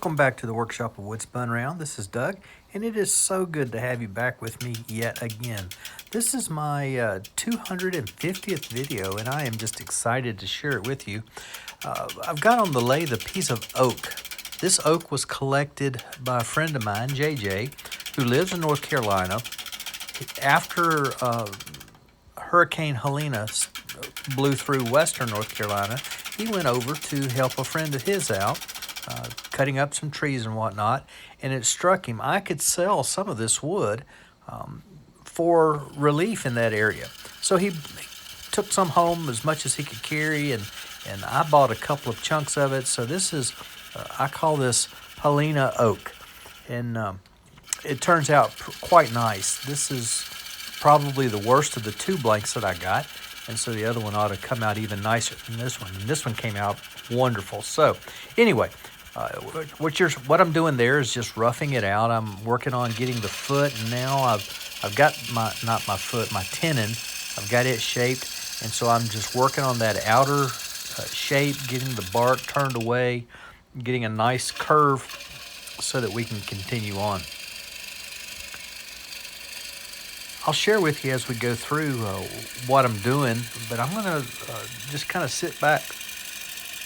Welcome back to the Workshop of Wood Spun Round. This is Doug, and it is so good to have you back with me yet again. This is my 250th video, and I am just excited to share it with you. I've got on the lathe a piece of oak. This oak was collected by a friend of mine, JJ, who lives in North Carolina. After Hurricane-Helene blew through western North Carolina, he went over to help a friend of his out, cutting up some trees and whatnot, and it struck him I could sell some of this wood for relief in that area. So he took some home, as much as he could carry, and I bought a couple of chunks of it. So this is, I call this Helene oak, and it turns out quite nice. This is probably the worst of the two blanks that I got, and so the other one ought to come out even nicer than this one. And this one came out wonderful. So anyway, what I'm doing there is just roughing it out. I'm working on getting the foot, and now I've got my tenon. I've got it shaped, and so I'm just working on that outer shape, getting the bark turned away, getting a nice curve so that we can continue on. I'll share with you as we go through what I'm doing, but I'm going to just kind of sit back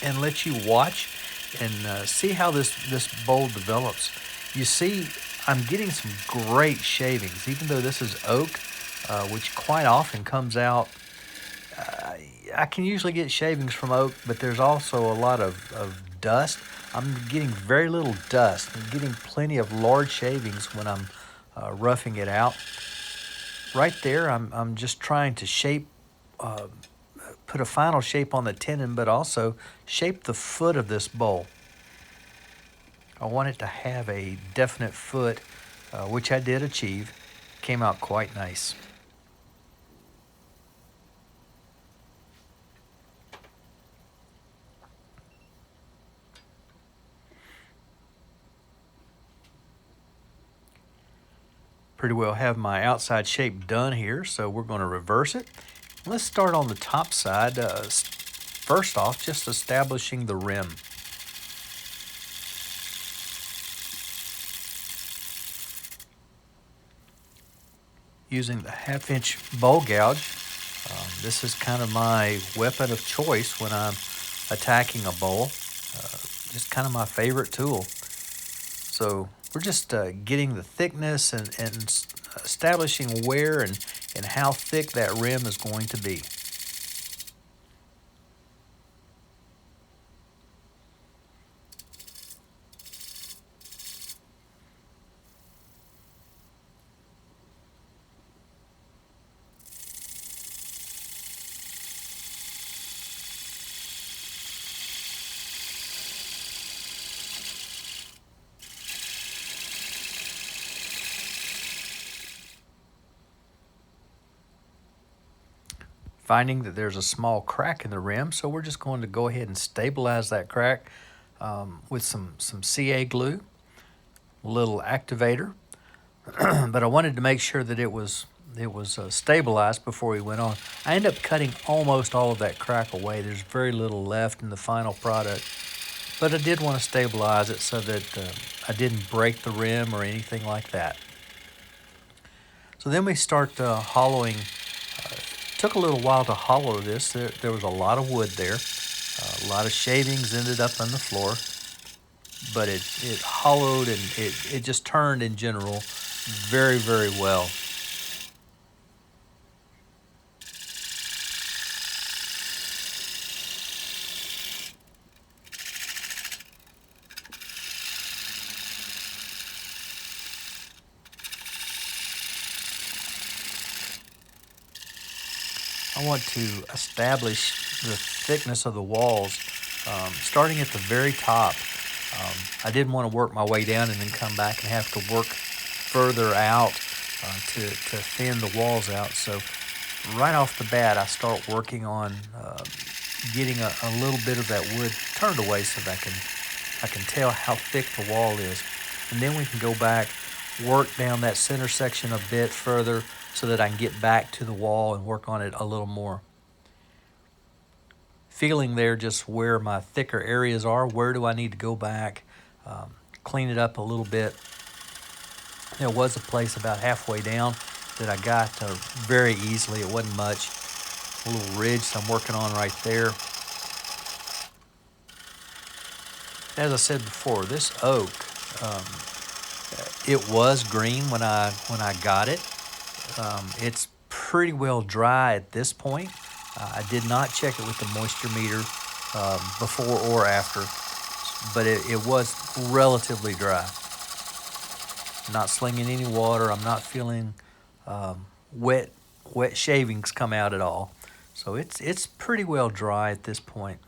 and let you watch and see how this bowl develops. You see, I'm getting some great shavings, even though this is oak, which quite often comes out. I can usually get shavings from oak, but there's also a lot of dust. I'm getting very little dust. I'm getting plenty of large shavings when I'm roughing it out. Right there, I'm just trying to shape, put a final shape on the tenon, but also shape the foot of this bowl. I want it to have a definite foot, which I did achieve. Came out quite nice. Pretty well have my outside shape done here, so we're going to reverse it. Let's start on the top side. First off, just establishing the rim. Using the 1/2-inch bowl gouge. This is kind of my weapon of choice when I'm attacking a bowl. Just kind of my favorite tool. So we're just getting the thickness and establishing where and how thick that rim is going to be. Finding that there's a small crack in the rim, so we're just going to go ahead and stabilize that crack with some CA glue, a little activator. But I wanted to make sure that it was stabilized before we went on. I ended up cutting almost all of that crack away. There's very little left in the final product, but I did want to stabilize it so that I didn't break the rim or anything like that. So then we start hollowing. Took a little while to hollow this. There was a lot of wood there. A lot of shavings ended up on the floor, but it hollowed, and it just turned in general very, very well. I want to establish the thickness of the walls, starting at the very top. I didn't want to work my way down and then come back and have to work further out to thin the walls out. So right off the bat, I start working on getting a little bit of that wood turned away so that I can tell how thick the wall is. And then we can go back, work down that center section a bit further so that I can get back to the wall and work on it a little more. Feeling there just where my thicker areas are, where do I need to go back, clean it up a little bit. There was a place about halfway down that I got very easily. It wasn't much. A little ridge that I'm working on right there. As I said before, this oak, it was green when I got it. It's pretty well dry at this point. I did not check it with the moisture meter before or after, but it was relatively dry. Not slinging any water. I'm not feeling wet shavings come out at all. So it's pretty well dry at this point.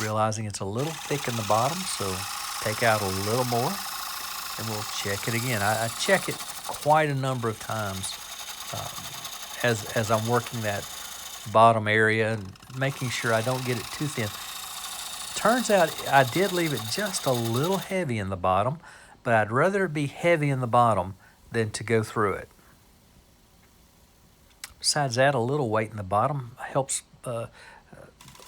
Realizing it's a little thick in the bottom, so take out a little more and we'll check it again. I check it quite a number of times as I'm working that bottom area and making sure I don't get it too thin. Turns out I did leave it just a little heavy in the bottom, but I'd rather it be heavy in the bottom than to go through it. Besides that, a little weight in the bottom helps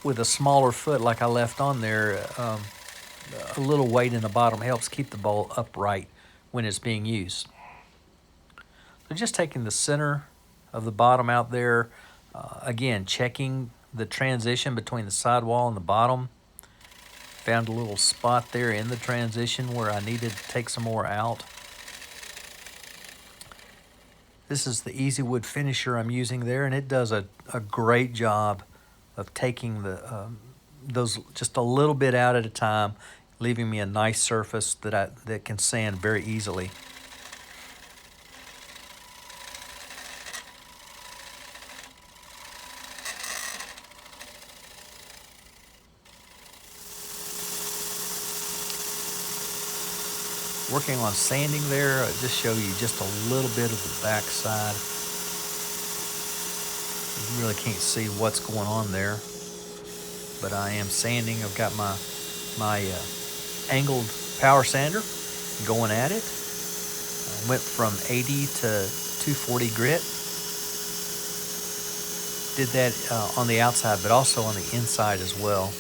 with a smaller foot like I left on there. A little weight in the bottom helps keep the bowl upright when it's being used. So just taking the center of the bottom out there, again, checking the transition between the sidewall and the bottom. Found a little spot there in the transition where I needed to take some more out. This is the Easy Wood finisher I'm using there, and it does a great job of taking those just a little bit out at a time, leaving me a nice surface that can sand very easily. Working on sanding there, I'll just show you just a little bit of the back side. You really can't see what's going on there, but I am sanding. I've got my angled power sander going at it. I went from 80 to 240 grit. Did that on the outside, but also on the inside as well.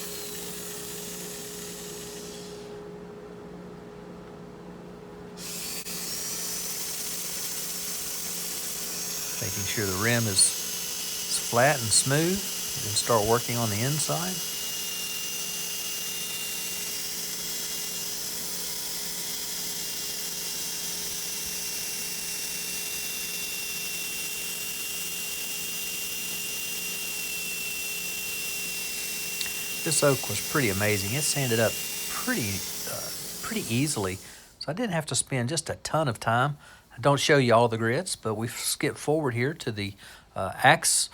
Making sure the rim is flat and smooth, then start working on the inside. This oak was pretty amazing. It sanded up pretty easily, so I didn't have to spend just a ton of time. I don't show you all the grits, but we've skipped forward here to the axe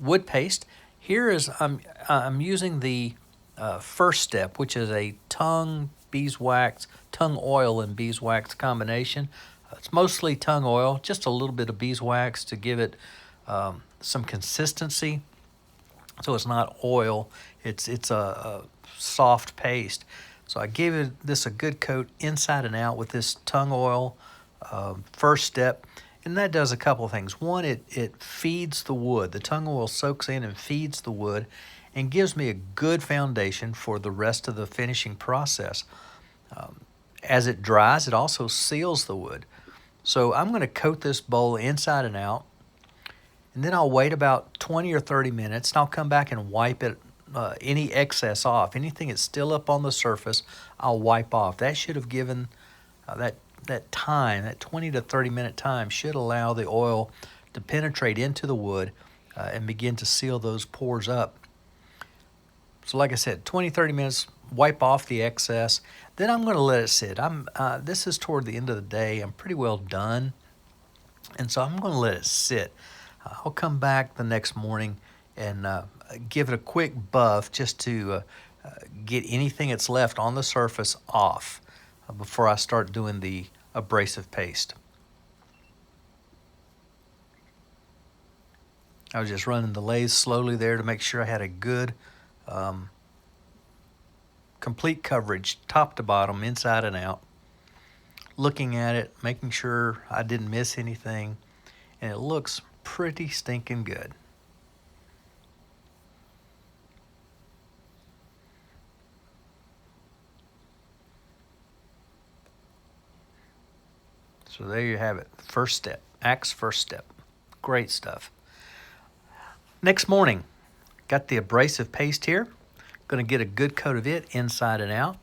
wood paste. Here is I'm using the first step, which is a tongue oil and beeswax combination. It's mostly tongue oil, just a little bit of beeswax to give it some consistency, so it's not oil. It's a soft paste. So I gave this a good coat inside and out with this tongue oil first step. And that does a couple of things. One, it feeds the wood. The tongue oil soaks in and feeds the wood and gives me a good foundation for the rest of the finishing process. As it dries, it also seals the wood. So I'm going to coat this bowl inside and out, and then I'll wait about 20 or 30 minutes, and I'll come back and wipe it, any excess off. Anything that's still up on the surface, I'll wipe off. That should have given that time, that 20 to 30 minute time should allow the oil to penetrate into the wood and begin to seal those pores up. So like I said, 20, 30 minutes, wipe off the excess. Then I'm going to let it sit. This is toward the end of the day. I'm pretty well done. And so I'm going to let it sit. I'll come back the next morning and give it a quick buff just to get anything that's left on the surface off before I start doing the abrasive paste. I was just running the lathe slowly there to make sure I had a good complete coverage, top to bottom, inside and out. Looking at it, making sure I didn't miss anything, and it looks pretty stinking good. So there you have it. First step. Axe first step. Great stuff. Next morning, got the abrasive paste here. Going to get a good coat of it inside and out.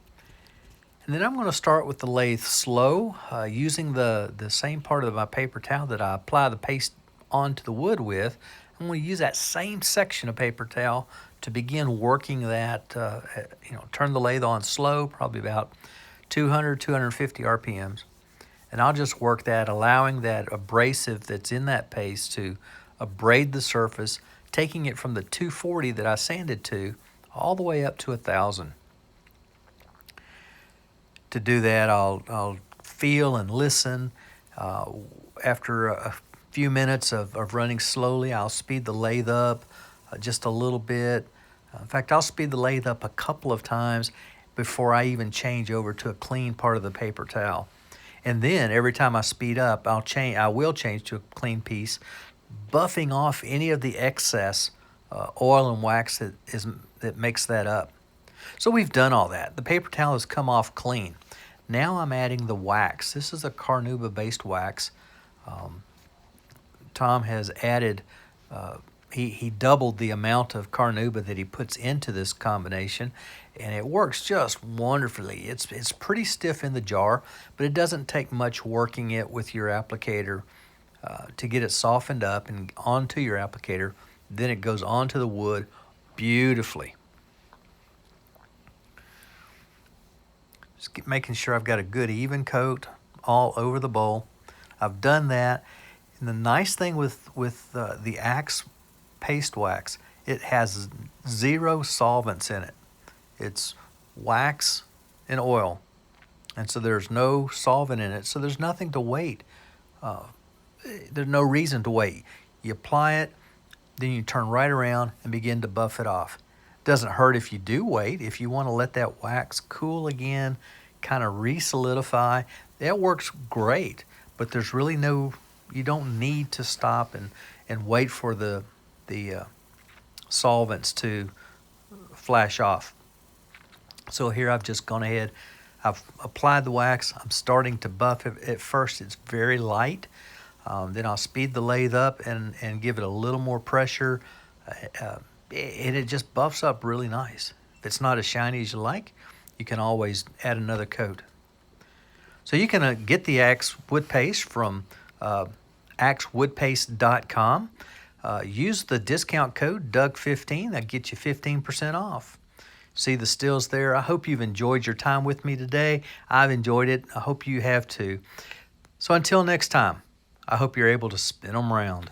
And then I'm going to start with the lathe slow, using the same part of my paper towel that I apply the paste onto the wood with. I'm going to use that same section of paper towel to begin working that, turn the lathe on slow, probably about 200, 250 RPMs. And I'll just work that, allowing that abrasive that's in that paste to abrade the surface, taking it from the 240 that I sanded to all the way up to 1,000. To do that, I'll feel and listen. After a few minutes of running slowly, I'll speed the lathe up just a little bit. In fact, I'll speed the lathe up a couple of times before I even change over to a clean part of the paper towel. And then every time I speed up, I will change to a clean piece, buffing off any of the excess oil and wax that makes that up. So we've done all that. The paper towel has come off clean. Now I'm adding the wax. This is a carnauba-based wax. Tom has added, he doubled the amount of carnauba that he puts into this combination, and it works just wonderfully. It's pretty stiff in the jar, but it doesn't take much working it with your applicator to get it softened up and onto your applicator. Then it goes onto the wood beautifully. Just making sure I've got a good even coat all over the bowl. I've done that. And the nice thing with the Axe paste wax, it has 0 solvents in it. It's wax and oil. And so there's no solvent in it. So there's nothing to wait. There's no reason to wait. You apply it, then you turn right around and begin to buff it off. Doesn't hurt if you do wait. If you want to let that wax cool again, kind of re-solidify, that works great. But there's really you don't need to stop and wait for the solvents to flash off. So here I've just gone ahead, I've applied the wax, I'm starting to buff it. At first it's very light. Then I'll speed the lathe up and give it a little more pressure. And it just buffs up really nice. If it's not as shiny as you like, you can always add another coat. So you can get the Axe wood paste from axewoodpaste.com. Use the discount code Doug15. That'll get you 15% off. See the stills there. I hope you've enjoyed your time with me today. I've enjoyed it. I hope you have too. So until next time, I hope you're able to spin them around.